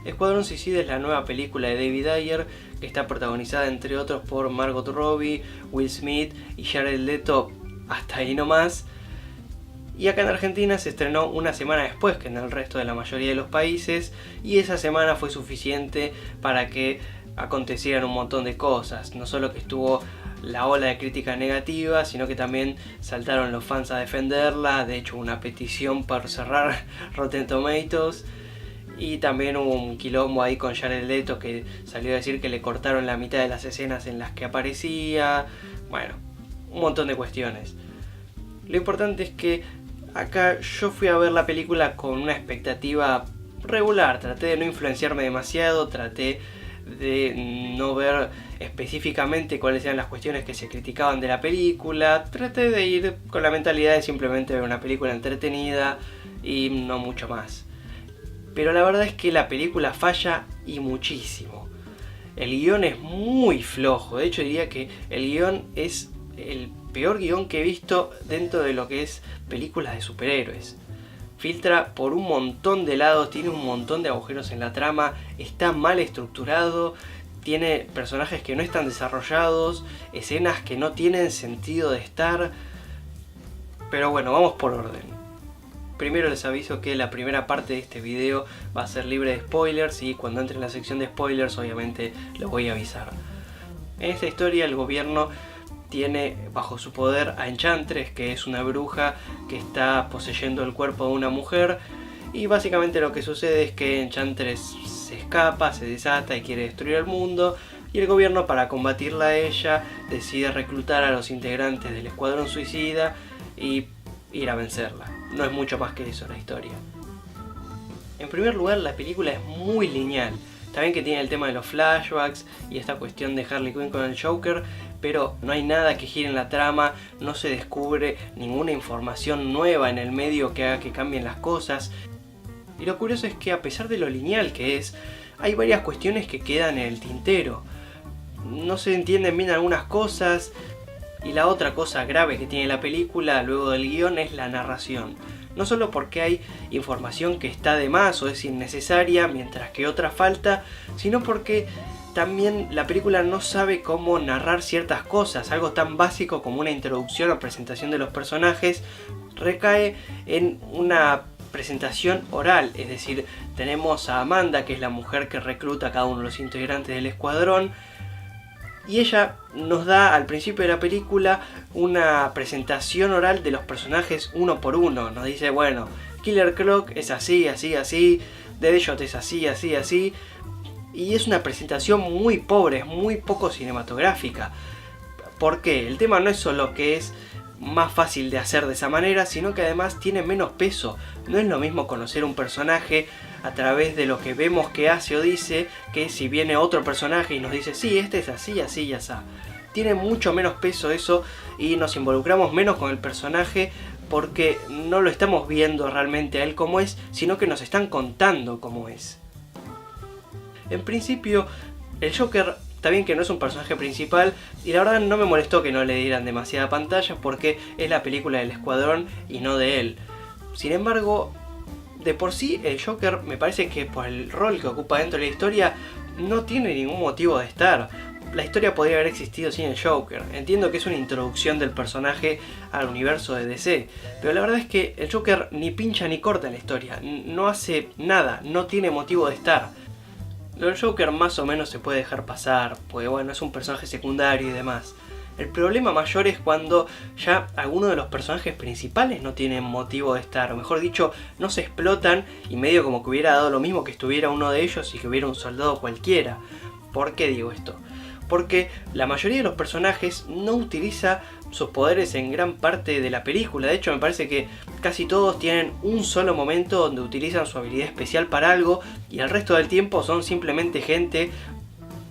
Escuadrón Suicida es la nueva película de David Ayer, que está protagonizada entre otros por Margot Robbie, Will Smith y Jared Leto, hasta ahí nomás. Y acá en Argentina se estrenó una semana después que en el resto de la mayoría de los países, y esa semana fue suficiente para que acontecieran un montón de cosas. No solo que estuvo la ola de críticas negativas, sino que también saltaron los fans a defenderla. De hecho, una petición para cerrar Rotten Tomatoes. Y también hubo un quilombo ahí con Jared Leto, que salió a decir que le cortaron la mitad de las escenas en las que aparecía. Bueno, un montón de cuestiones. Lo importante es que acá yo fui a ver la película con una expectativa regular. Traté de no influenciarme demasiado, traté de no ver específicamente cuáles eran las cuestiones que se criticaban de la película. Traté de ir con la mentalidad de simplemente ver una película entretenida y no mucho más. Pero la verdad es que la película falla y muchísimo. El guión es muy flojo. De hecho diría que el guión es el peor guión que he visto dentro de lo que es películas de superhéroes. Filtra por un montón de lados, tiene un montón de agujeros en la trama, está mal estructurado, tiene personajes que no están desarrollados, escenas que no tienen sentido de estar. Pero bueno, vamos por orden. Primero les aviso que la primera parte de este video va a ser libre de spoilers, y cuando entre en la sección de spoilers obviamente lo voy a avisar. En esta historia el gobierno tiene bajo su poder a Enchantress, que es una bruja que está poseyendo el cuerpo de una mujer, y básicamente lo que sucede es que Enchantress se escapa, se desata y quiere destruir el mundo, y el gobierno, para combatirla a ella, decide reclutar a los integrantes del Escuadrón Suicida y ir a vencerla. No es mucho más que eso la historia. En primer lugar, la película es muy lineal. Está bien que tiene el tema de los flashbacks y esta cuestión de Harley Quinn con el Joker, pero no hay nada que gire en la trama, no se descubre ninguna información nueva en el medio que haga que cambien las cosas. Y lo curioso es que, a pesar de lo lineal que es, hay varias cuestiones que quedan en el tintero. No se entienden bien algunas cosas. Y la otra cosa grave que tiene la película luego del guión es la narración. No solo porque hay información que está de más o es innecesaria, mientras que otra falta, sino porque también la película no sabe cómo narrar ciertas cosas. Algo tan básico como una introducción o presentación de los personajes recae en una presentación oral. Es decir, tenemos a Amanda, que es la mujer que recluta a cada uno de los integrantes del escuadrón, y ella nos da al principio de la película una presentación oral de los personajes uno por uno. Nos dice, bueno, Killer Croc es así, así, así, Deadshot es así, así, así. Y es una presentación muy pobre, es muy poco cinematográfica. ¿Por qué? El tema no es solo que es más fácil de hacer de esa manera, sino que además tiene menos peso. No es lo mismo conocer un personaje a través de lo que vemos que hace o dice, que si viene otro personaje y nos dice, sí, este es así, así y así. Tiene mucho menos peso eso, y nos involucramos menos con el personaje porque no lo estamos viendo realmente a él como es, sino que nos están contando cómo es. En principio, el Joker, está bien que no es un personaje principal, y la verdad no me molestó que no le dieran demasiada pantalla porque es la película del Escuadrón y no de él. Sin embargo, de por sí el Joker me parece que por el rol que ocupa dentro de la historia no tiene ningún motivo de estar. La historia podría haber existido sin el Joker. Entiendo que es una introducción del personaje al universo de DC, pero la verdad es que el Joker ni pincha ni corta en la historia, no hace nada, no tiene motivo de estar. Lo del Joker más o menos se puede dejar pasar, porque bueno, es un personaje secundario y demás. El problema mayor es cuando ya algunos de los personajes principales no tienen motivo de estar, o mejor dicho, no se explotan, y medio como que hubiera dado lo mismo que estuviera uno de ellos y que hubiera un soldado cualquiera. ¿Por qué digo esto? Porque la mayoría de los personajes no utiliza sus poderes en gran parte de la película. De hecho, me parece que casi todos tienen un solo momento donde utilizan su habilidad especial para algo, y el resto del tiempo son simplemente gente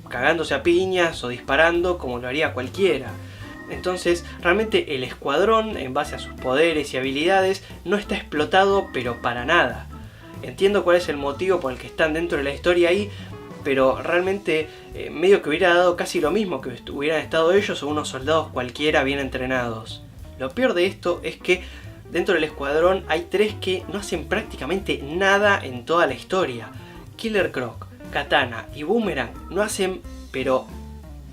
cagándose a piñas o disparando como lo haría cualquiera. Entonces, realmente el escuadrón, en base a sus poderes y habilidades, no está explotado, pero para nada. Entiendo cuál es el motivo por el que están dentro de la historia ahí, pero realmente medio que hubiera dado casi lo mismo que hubieran estado ellos o unos soldados cualquiera bien entrenados. Lo peor de esto es que dentro del escuadrón hay tres que no hacen prácticamente nada en toda la historia. Killer Croc, Katana y Boomerang no hacen pero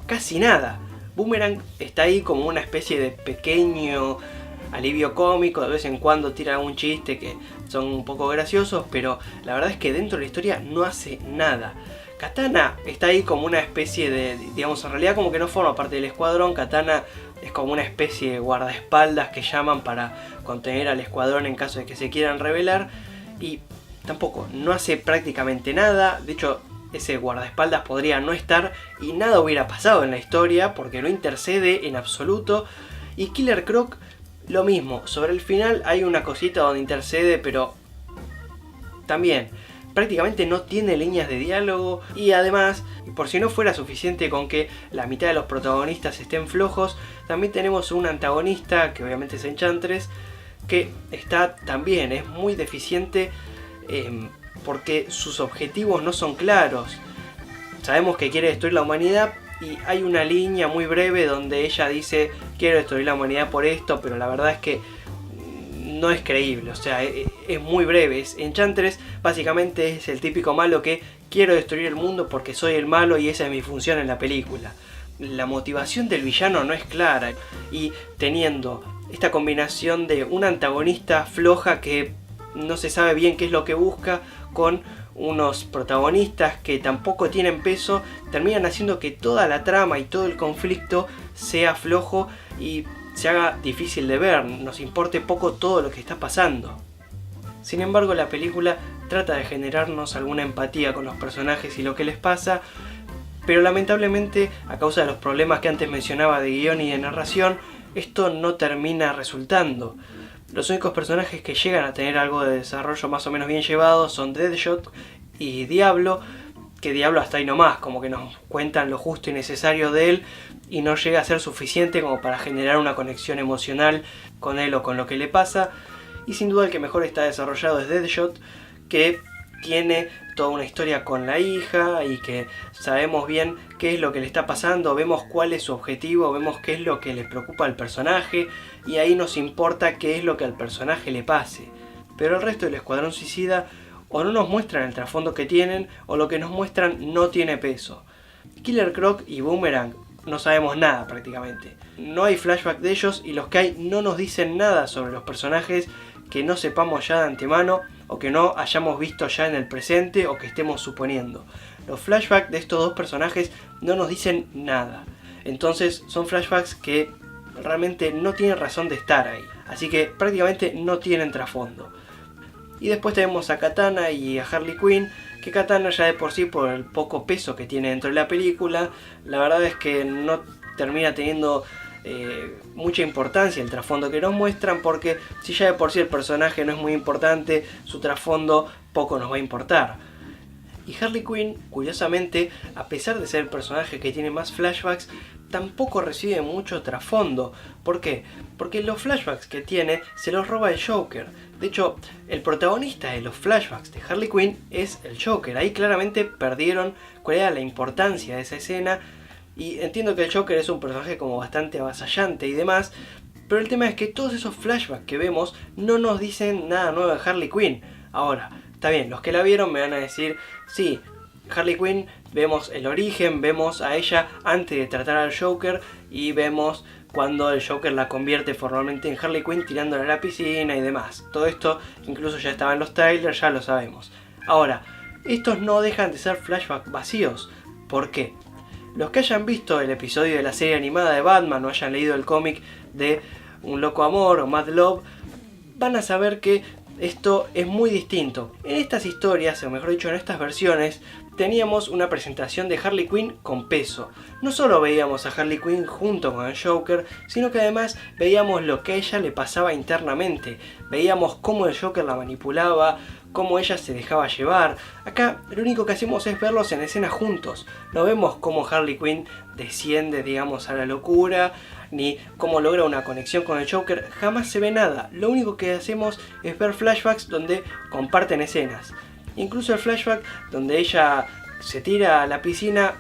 casi nada. Boomerang está ahí como una especie de pequeño alivio cómico, de vez en cuando tira un chiste que son un poco graciosos, pero la verdad es que dentro de la historia no hace nada. Katana está ahí como una especie de, digamos, en realidad como que no forma parte del escuadrón. Katana es como una especie de guardaespaldas que llaman para contener al escuadrón en caso de que se quieran rebelar, y tampoco, no hace prácticamente nada. De hecho, ese guardaespaldas podría no estar y nada hubiera pasado en la historia porque no intercede en absoluto. Y Killer Croc, lo mismo, sobre el final hay una cosita donde intercede, pero también prácticamente no tiene líneas de diálogo. Y además, por si no fuera suficiente con que la mitad de los protagonistas estén flojos, también tenemos un antagonista, que obviamente es Enchantress, que está también, es muy deficiente porque sus objetivos no son claros. Sabemos que quiere destruir la humanidad y hay una línea muy breve donde ella dice quiero destruir la humanidad por esto, pero la verdad es que no es creíble, o sea, es muy breve. Enchantress básicamente es el típico malo que quiero destruir el mundo porque soy el malo y esa es mi función en la película. La motivación del villano no es clara, y teniendo esta combinación de una antagonista floja que no se sabe bien qué es lo que busca, con unos protagonistas que tampoco tienen peso, terminan haciendo que toda la trama y todo el conflicto sea flojo y se haga difícil de ver, nos importe poco todo lo que está pasando. Sin embargo, la película trata de generarnos alguna empatía con los personajes y lo que les pasa, pero lamentablemente, a causa de los problemas que antes mencionaba de guión y de narración, esto no termina resultando. Los únicos personajes que llegan a tener algo de desarrollo más o menos bien llevado son Deadshot y Diablo, que Diablo hasta ahí nomás, como que nos cuentan lo justo y necesario de él y no llega a ser suficiente como para generar una conexión emocional con él o con lo que le pasa. Y sin duda el que mejor está desarrollado es Deadshot, que tiene toda una historia con la hija y que sabemos bien qué es lo que le está pasando, vemos cuál es su objetivo, vemos qué es lo que le preocupa al personaje y ahí nos importa qué es lo que al personaje le pase. Pero el resto del Escuadrón Suicida o no nos muestran el trasfondo que tienen o lo que nos muestran no tiene peso. Killer Croc y Boomerang no sabemos nada prácticamente. No hay flashback de ellos y los que hay no nos dicen nada sobre los personajes que no sepamos ya de antemano o que no hayamos visto ya en el presente o que estemos suponiendo. Los flashbacks de estos dos personajes no nos dicen nada. Entonces son flashbacks que realmente no tienen razón de estar ahí. Así que prácticamente no tienen trasfondo. Y después tenemos a Katana y a Harley Quinn, que Katana ya de por sí, por el poco peso que tiene dentro de la película, la verdad es que no termina teniendo mucha importancia el trasfondo que nos muestran, porque si ya de por sí el personaje no es muy importante, su trasfondo poco nos va a importar. Y Harley Quinn, curiosamente, a pesar de ser el personaje que tiene más flashbacks, tampoco recibe mucho trasfondo. ¿Por qué? Porque los flashbacks que tiene se los roba el Joker. De hecho, el protagonista de los flashbacks de Harley Quinn es el Joker. Ahí claramente perdieron cuál era la importancia de esa escena. Y entiendo que el Joker es un personaje como bastante avasallante y demás, pero el tema es que todos esos flashbacks que vemos no nos dicen nada nuevo de Harley Quinn. Ahora, está bien, los que la vieron me van a decir, sí, Harley Quinn, vemos el origen, vemos a ella antes de tratar al Joker y vemos cuando el Joker la convierte formalmente en Harley Quinn tirándola a la piscina y demás. Todo esto incluso ya estaba en los trailers, ya lo sabemos. Ahora, estos no dejan de ser flashbacks vacíos. ¿Por qué? Los que hayan visto el episodio de la serie animada de Batman o hayan leído el cómic de Un Loco Amor o Mad Love, van a saber que esto es muy distinto. En estas historias, o mejor dicho en estas versiones, teníamos una presentación de Harley Quinn con peso. No solo veíamos a Harley Quinn junto con el Joker, sino que además veíamos lo que a ella le pasaba internamente. Veíamos cómo el Joker la manipulaba, cómo ella se dejaba llevar. Acá lo único que hacemos es verlos en escena juntos. No vemos cómo Harley Quinn desciende, digamos, a la locura, ni cómo logra una conexión con el Joker. Jamás se ve nada. Lo único que hacemos es ver flashbacks donde comparten escenas. Incluso el flashback donde ella se tira a la piscina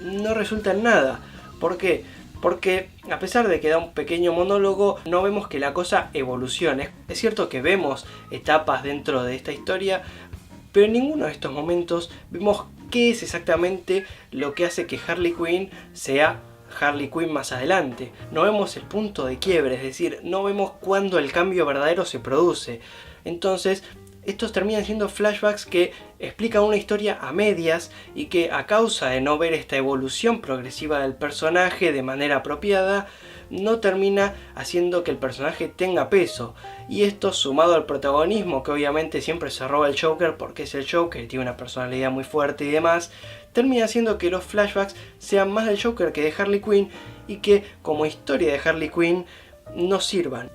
no resulta en nada. ¿Por qué? Porque a pesar de que da un pequeño monólogo, no vemos que la cosa evolucione. Es cierto que vemos etapas dentro de esta historia, pero en ninguno de estos momentos vemos qué es exactamente lo que hace que Harley Quinn sea Harley Quinn más adelante. No vemos el punto de quiebre, es decir, no vemos cuándo el cambio verdadero se produce. Entonces, estos terminan siendo flashbacks que explican una historia a medias y que, a causa de no ver esta evolución progresiva del personaje de manera apropiada, no termina haciendo que el personaje tenga peso. Y esto, sumado al protagonismo que obviamente siempre se roba el Joker porque es el Joker y tiene una personalidad muy fuerte y demás, termina haciendo que los flashbacks sean más del Joker que de Harley Quinn y que, como historia de Harley Quinn, no sirvan.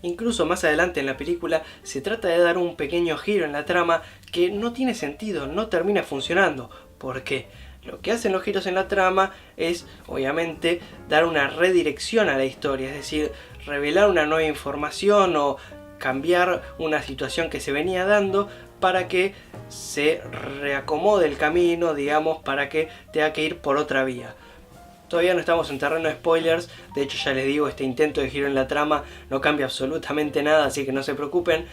Incluso más adelante en la película se trata de dar un pequeño giro en la trama que no tiene sentido, no termina funcionando. ¿Por qué? Lo que hacen los giros en la trama es, obviamente, dar una redirección a la historia, es decir, revelar una nueva información o cambiar una situación que se venía dando para que se reacomode el camino, digamos, para que tenga que ir por otra vía. Todavía no estamos en terreno de spoilers, de hecho ya les digo, este intento de giro en la trama no cambia absolutamente nada, así que no se preocupen.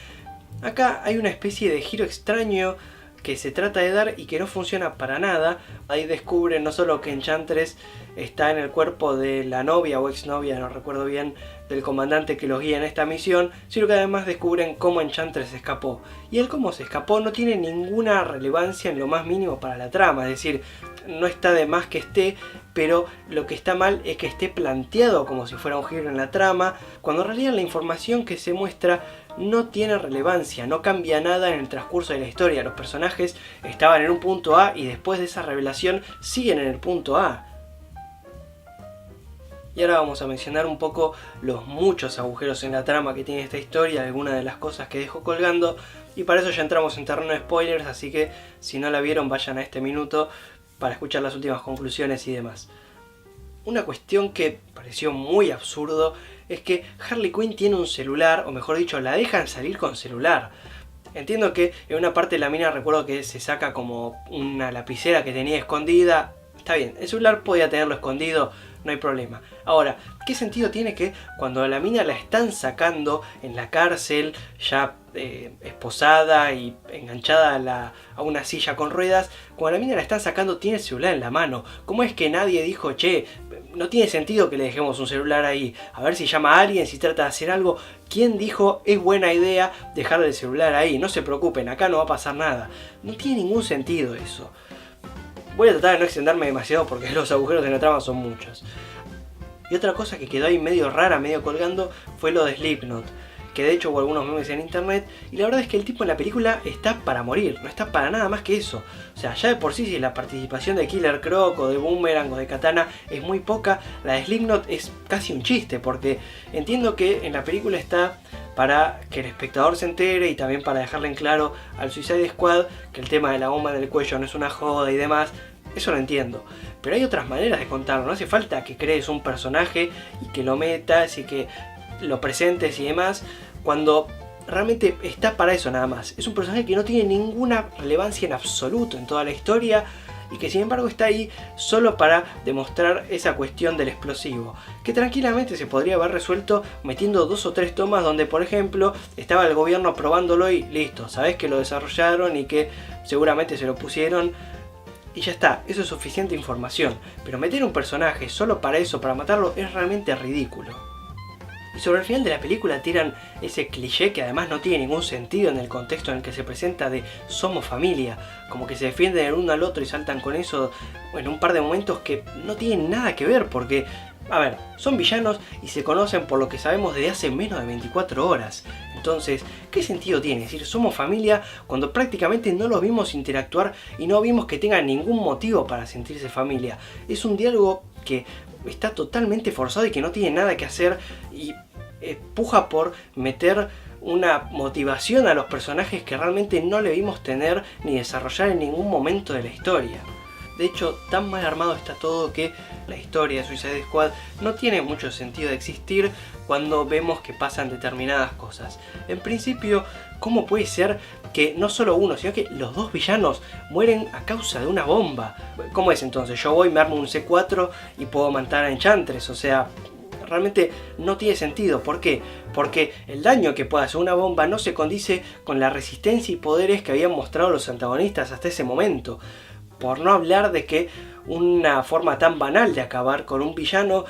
Acá hay una especie de giro extraño que se trata de dar y que no funciona para nada. Ahí descubren no solo que Enchantress está en el cuerpo de la novia o exnovia, no recuerdo bien, del comandante que los guía en esta misión, sino que además descubren cómo Enchantress escapó. Y el cómo se escapó no tiene ninguna relevancia en lo más mínimo para la trama, es decir, no está de más que esté, pero lo que está mal es que esté planteado como si fuera un giro en la trama, cuando en realidad la información que se muestra no tiene relevancia, no cambia nada en el transcurso de la historia. Los personajes estaban en un punto A y después de esa revelación siguen en el punto A. Y ahora vamos a mencionar un poco los muchos agujeros en la trama que tiene esta historia, algunas de las cosas que dejo colgando, y para eso ya entramos en terreno de spoilers, así que si no la vieron vayan a este minuto para escuchar las últimas conclusiones y demás. Una cuestión que pareció muy absurdo es que Harley Quinn tiene un celular, o mejor dicho, la dejan salir con celular. Entiendo que en una parte de la mina recuerdo que se saca como una lapicera que tenía escondida. Está bien, el celular podía tenerlo escondido, no hay problema. Ahora, ¿qué sentido tiene que cuando a la mina la están sacando en la cárcel, ya esposada y enganchada a una silla con ruedas, cuando a la mina la están sacando tiene el celular en la mano? ¿Cómo es que nadie dijo, che, no tiene sentido que le dejemos un celular ahí? A ver si llama a alguien, si trata de hacer algo. ¿Quién dijo, es buena idea dejar el celular ahí? No se preocupen, acá no va a pasar nada. No tiene ningún sentido eso. Voy a tratar de no extenderme demasiado porque los agujeros de la trama son muchos. Y otra cosa que quedó ahí medio rara, medio colgando, fue lo de Slipknot, que de hecho hubo algunos memes en internet, y la verdad es que el tipo en la película está para morir, no está para nada más que eso. O sea, ya de por sí, si la participación de Killer Croc o de Boomerang o de Katana es muy poca, la de Slipknot es casi un chiste, porque entiendo que en la película está para que el espectador se entere y también para dejarle en claro al Suicide Squad que el tema de la bomba en el cuello no es una joda y demás. Eso lo entiendo, pero hay otras maneras de contarlo. No hace falta que crees un personaje y que lo metas y que lo presentes y demás, cuando realmente está para eso nada más. Es un personaje que no tiene ninguna relevancia en absoluto en toda la historia y que sin embargo está ahí solo para demostrar esa cuestión del explosivo, que tranquilamente se podría haber resuelto metiendo 2 o 3 tomas donde, por ejemplo, estaba el gobierno probándolo y listo, sabés que lo desarrollaron y que seguramente se lo pusieron y ya está. Eso es suficiente información, pero meter un personaje solo para eso, para matarlo, es realmente ridículo. Y sobre el final de la película tiran ese cliché que además no tiene ningún sentido en el contexto en el que se presenta de somos familia, como que se defienden el uno al otro y saltan con eso en un par de momentos que no tienen nada que ver, porque, a ver, son villanos y se conocen por lo que sabemos desde hace menos de 24 horas. Entonces, ¿qué sentido tiene decir somos familia cuando prácticamente no los vimos interactuar y no vimos que tengan ningún motivo para sentirse familia? Es un diálogo que está totalmente forzado y que no tiene nada que hacer y puja por meter una motivación a los personajes que realmente no le vimos tener ni desarrollar en ningún momento de la historia. De hecho, tan mal armado está todo que la historia de Suicide Squad no tiene mucho sentido de existir cuando vemos que pasan determinadas cosas. En principio, ¿cómo puede ser que no solo uno, sino que los dos villanos mueren a causa de una bomba? ¿Cómo es entonces? Yo voy, me armo un C4 y puedo matar a Enchantress. O sea, realmente no tiene sentido. ¿Por qué? Porque el daño que puede hacer una bomba no se condice con la resistencia y poderes que habían mostrado los antagonistas hasta ese momento. Por no hablar de que una forma tan banal de acabar con un villano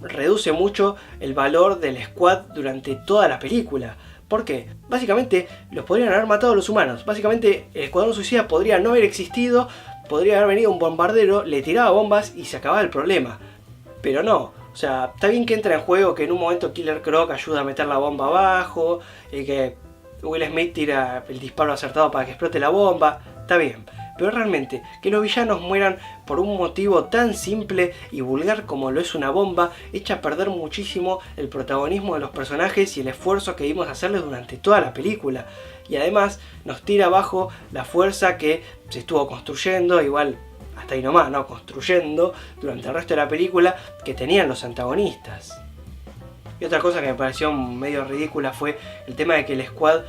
reduce mucho el valor del squad durante toda la película. ¿Por qué? Básicamente los podrían haber matado los humanos. Básicamente el Escuadrón Suicida podría no haber existido, podría haber venido un bombardero, le tiraba bombas y se acababa el problema. Pero no, o sea, está bien que entra en juego que en un momento Killer Croc ayuda a meter la bomba abajo, y que Will Smith tira el disparo acertado para que explote la bomba, está bien. Pero realmente, que los villanos mueran por un motivo tan simple y vulgar como lo es una bomba, echa a perder muchísimo el protagonismo de los personajes y el esfuerzo que dimos hacerles durante toda la película. Y además nos tira abajo la fuerza que se estuvo construyendo, igual hasta ahí nomás, ¿no? Construyendo durante el resto de la película que tenían los antagonistas. Y otra cosa que me pareció medio ridícula fue el tema de que el squad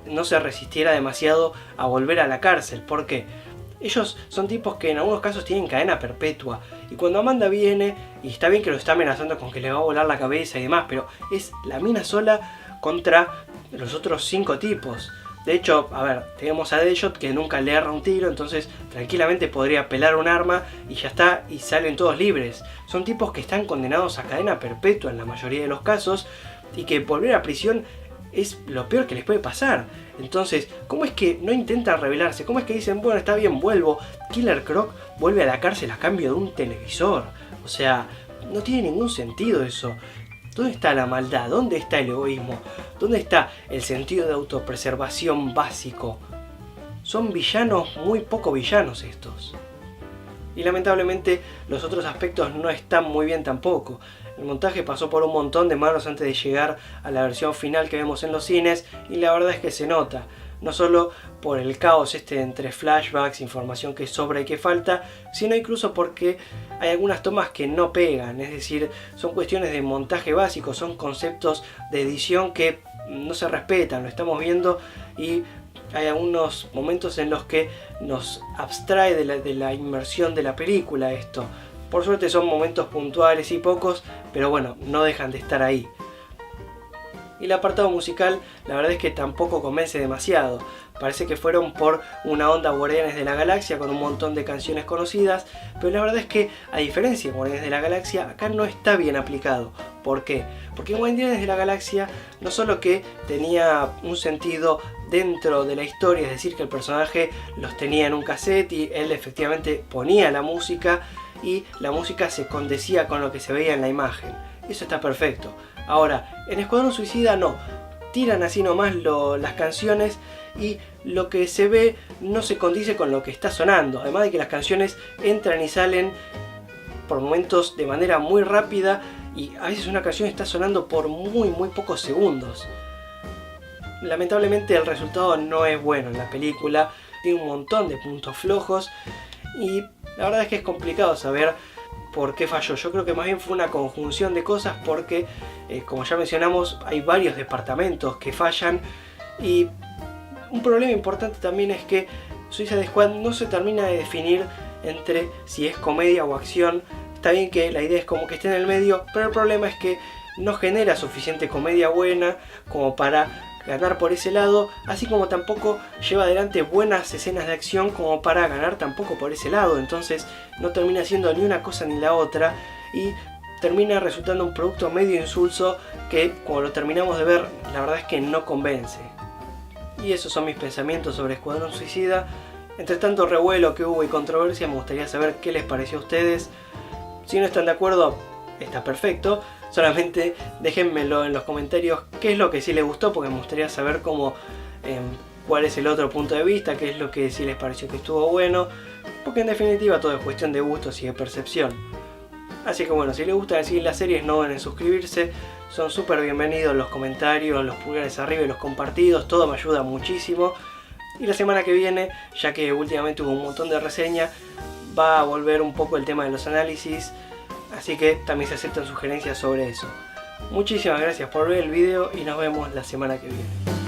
no se resistiera demasiado a volver a la cárcel. ¿Por qué? Ellos son tipos que en algunos casos tienen cadena perpetua. Y cuando Amanda viene, y está bien que lo está amenazando con que le va a volar la cabeza y demás, pero es la mina sola contra los otros 5 tipos. De hecho, a ver, tenemos a Deadshot que nunca le erra un tiro, entonces tranquilamente podría pelar un arma y ya está, y salen todos libres. Son tipos que están condenados a cadena perpetua en la mayoría de los casos, y que volver a prisión es lo peor que les puede pasar. Entonces, ¿cómo es que no intentan rebelarse? ¿Cómo es que dicen, bueno, está bien, vuelvo? Killer Croc vuelve a la cárcel a cambio de un televisor. O sea, no tiene ningún sentido eso. ¿Dónde está la maldad? ¿Dónde está el egoísmo? ¿Dónde está el sentido de autopreservación básico? Son villanos muy poco villanos estos. Y lamentablemente los otros aspectos no están muy bien tampoco. El montaje pasó por un montón de manos antes de llegar a la versión final que vemos en los cines, y la verdad es que se nota. No solo por el caos entre flashbacks, información que sobra y que falta, sino incluso porque hay algunas tomas que no pegan. Es decir, son cuestiones de montaje básico, son conceptos de edición que no se respetan, lo estamos viendo, y hay algunos momentos en los que nos abstrae de la inmersión de la película esto. Por suerte son momentos puntuales y pocos, pero bueno, no dejan de estar ahí. Y el apartado musical, la verdad es que tampoco convence demasiado. Parece que fueron por una onda Guardianes de la Galaxia con un montón de canciones conocidas, pero la verdad es que, a diferencia de Guardianes de la Galaxia, acá no está bien aplicado. ¿Por qué? Porque en Guardianes de la Galaxia no solo que tenía un sentido dentro de la historia, es decir, que el personaje los tenía en un cassette y él efectivamente ponía la música, y la música se condecía con lo que se veía en la imagen. Eso está perfecto. Ahora, en Escuadrón Suicida no. Tiran así nomás las canciones y lo que se ve no se condice con lo que está sonando. Además de que las canciones entran y salen por momentos de manera muy rápida, y a veces una canción está sonando por muy pocos segundos. Lamentablemente el resultado no es bueno en la película. Tiene un montón de puntos flojos y la verdad es que es complicado saber por qué falló. Yo creo que más bien fue una conjunción de cosas porque, como ya mencionamos, hay varios departamentos que fallan, y un problema importante también es que Suicide Squad no se termina de definir entre si es comedia o acción. Está bien que la idea es como que esté en el medio, pero el problema es que no genera suficiente comedia buena como para ganar por ese lado, así como tampoco lleva adelante buenas escenas de acción como para ganar tampoco por ese lado. Entonces no termina siendo ni una cosa ni la otra, y termina resultando un producto medio insulso que, como lo terminamos de ver, la verdad es que no convence. Y esos son mis pensamientos sobre Escuadrón Suicida. Entre tanto revuelo que hubo y controversia, me gustaría saber qué les pareció a ustedes. Si no están de acuerdo, está perfecto. Solamente déjenmelo en los comentarios qué es lo que sí les gustó, porque me gustaría saber cuál es el otro punto de vista, qué es lo que sí les pareció que estuvo bueno, porque en definitiva todo es cuestión de gustos y de percepción. Así que bueno, si les gusta seguir las series, no duden en suscribirse. Son súper bienvenidos los comentarios, los pulgares arriba y los compartidos, todo me ayuda muchísimo. Y la semana que viene, ya que últimamente hubo un montón de reseñas, va a volver un poco el tema de los análisis, así que también se aceptan sugerencias sobre eso. Muchísimas gracias por ver el video y nos vemos la semana que viene.